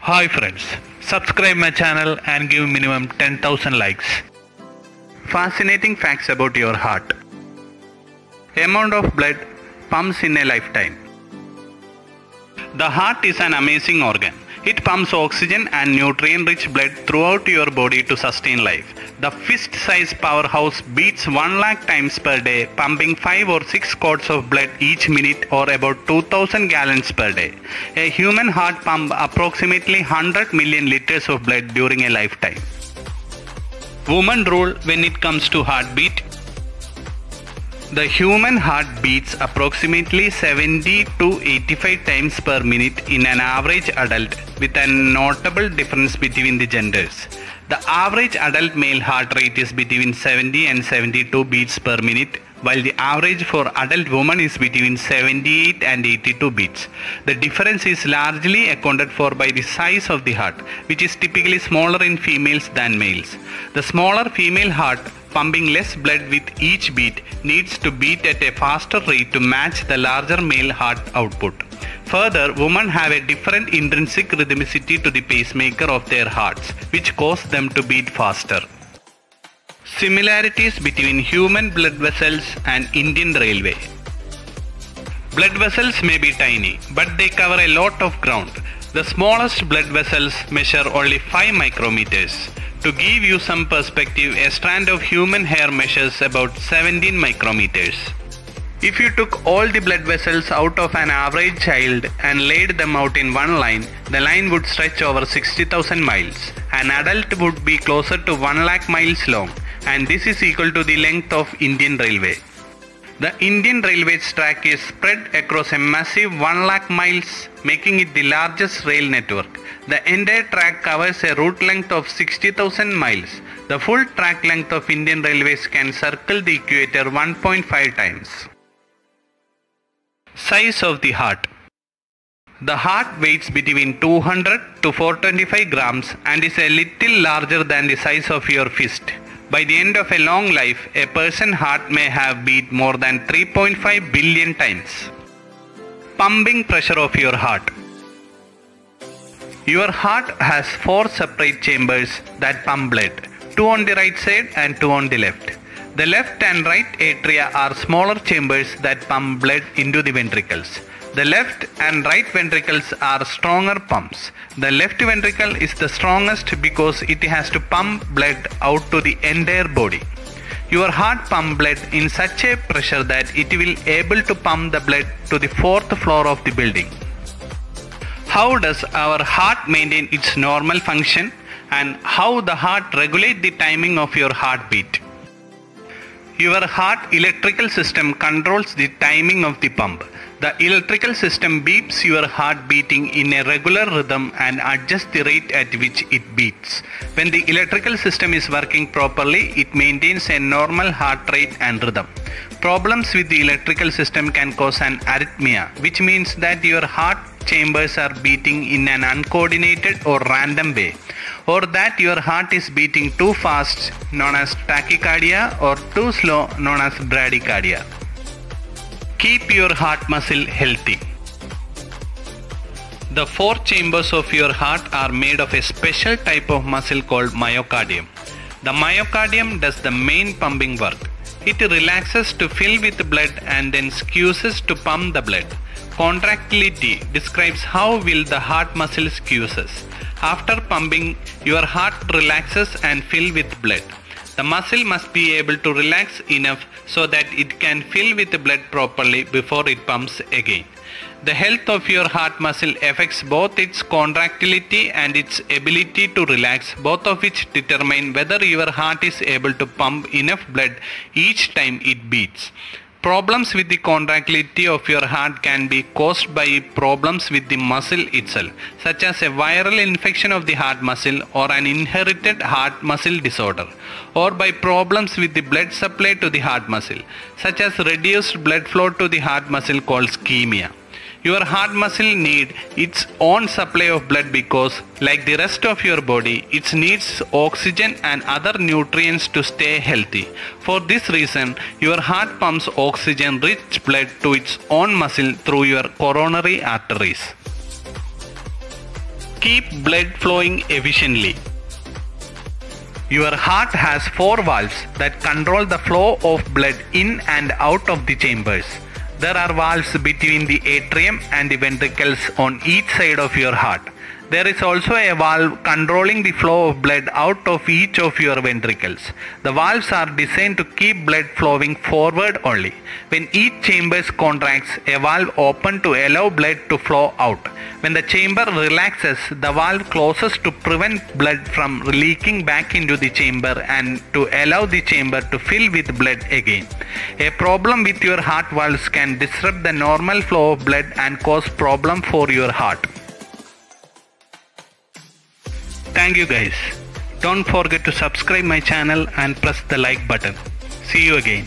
Hi friends, subscribe my channel and give minimum 10,000 likes. Fascinating facts about your heart. Amount of blood pumps in a lifetime. The heart is an amazing organ. It pumps oxygen and nutrient-rich blood throughout your body to sustain life. The fist-sized powerhouse beats 1 lakh times per day, pumping 5 or 6 quarts of blood each minute or about 2000 gallons per day. A human heart pumps approximately 100 million liters of blood during a lifetime. Woman rule when it comes to heartbeat. The human heart beats approximately 70 to 85 times per minute in an average adult, with a notable difference between the genders. The average adult male heart rate is between 70 and 72 beats per minute, while the average for adult woman is between 78 and 82 beats. The difference is largely accounted for by the size of the heart, which is typically smaller in females than males. The smaller female heart, pumping less blood with each beat, needs to beat at a faster rate to match the larger male heart output. Further, women have a different intrinsic rhythmicity to the pacemaker of their hearts, which cause them to beat faster. Similarities between human blood vessels and Indian Railway. Blood vessels may be tiny, but they cover a lot of ground. The smallest blood vessels measure only 5 micrometers. To give you some perspective, a strand of human hair measures about 17 micrometers. If you took all the blood vessels out of an average child and laid them out in one line, the line would stretch over 60,000 miles. An adult would be closer to 1 lakh miles long, and this is equal to the length of Indian Railway. The Indian Railway's track is spread across a massive 1 lakh miles, making it the largest rail network. The entire track covers a route length of 60,000 miles. The full track length of Indian Railways can circle the equator 1.5 times. Size of the heart. The heart weighs between 200 to 425 grams and is a little larger than the size of your fist. By the end of a long life, a person's heart may have beat more than 3.5 billion times. Pumping pressure of your heart. Your heart has 4 separate chambers that pump blood, 2 on the right side and 2 on the left. The left and right atria are smaller chambers that pump blood into the ventricles. The left and right ventricles are stronger pumps. The left ventricle is the strongest because it has to pump blood out to the entire body. Your heart pumps blood in such a pressure that it will able to pump the blood to the 4th floor of the building. How does our heart maintain its normal function, and how the heart regulates the timing of your heartbeat? Your heart electrical system controls the timing of the pump. The electrical system beeps your heart beating in a regular rhythm and adjusts the rate at which it beats. When the electrical system is working properly, it maintains a normal heart rate and rhythm. Problems with the electrical system can cause an arrhythmia, which means that your heart chambers are beating in an uncoordinated or random way, or that your heart is beating too fast, known as tachycardia, or too slow, known as bradycardia. Keep your heart muscle healthy. The 4 chambers of your heart are made of a special type of muscle called myocardium. The myocardium does the main pumping work. It relaxes to fill with blood and then squeezes to pump the blood. Contractility describes how well the heart muscle squeezes. After pumping, your heart relaxes and fills with blood. The muscle must be able to relax enough so that it can fill with blood properly before it pumps again. The health of your heart muscle affects both its contractility and its ability to relax, both of which determine whether your heart is able to pump enough blood each time it beats. Problems with the contractility of your heart can be caused by problems with the muscle itself, such as a viral infection of the heart muscle or an inherited heart muscle disorder, or by problems with the blood supply to the heart muscle, such as reduced blood flow to the heart muscle called ischemia. Your heart muscle needs its own supply of blood because, like the rest of your body, it needs oxygen and other nutrients to stay healthy. For this reason, your heart pumps oxygen-rich blood to its own muscle through your coronary arteries. keep blood flowing efficiently. Your heart has 4 valves that control the flow of blood in and out of the chambers. There are valves between the atrium and the ventricles on each side of your heart. There is also a valve controlling the flow of blood out of each of your ventricles. The valves are designed to keep blood flowing forward only. When each chamber contracts, a valve opens to allow blood to flow out. When the chamber relaxes, the valve closes to prevent blood from leaking back into the chamber and to allow the chamber to fill with blood again. A problem with your heart valves can disrupt the normal flow of blood and cause problem for your heart. Thank you guys. Don't forget to subscribe my channel and press the like button. See you again.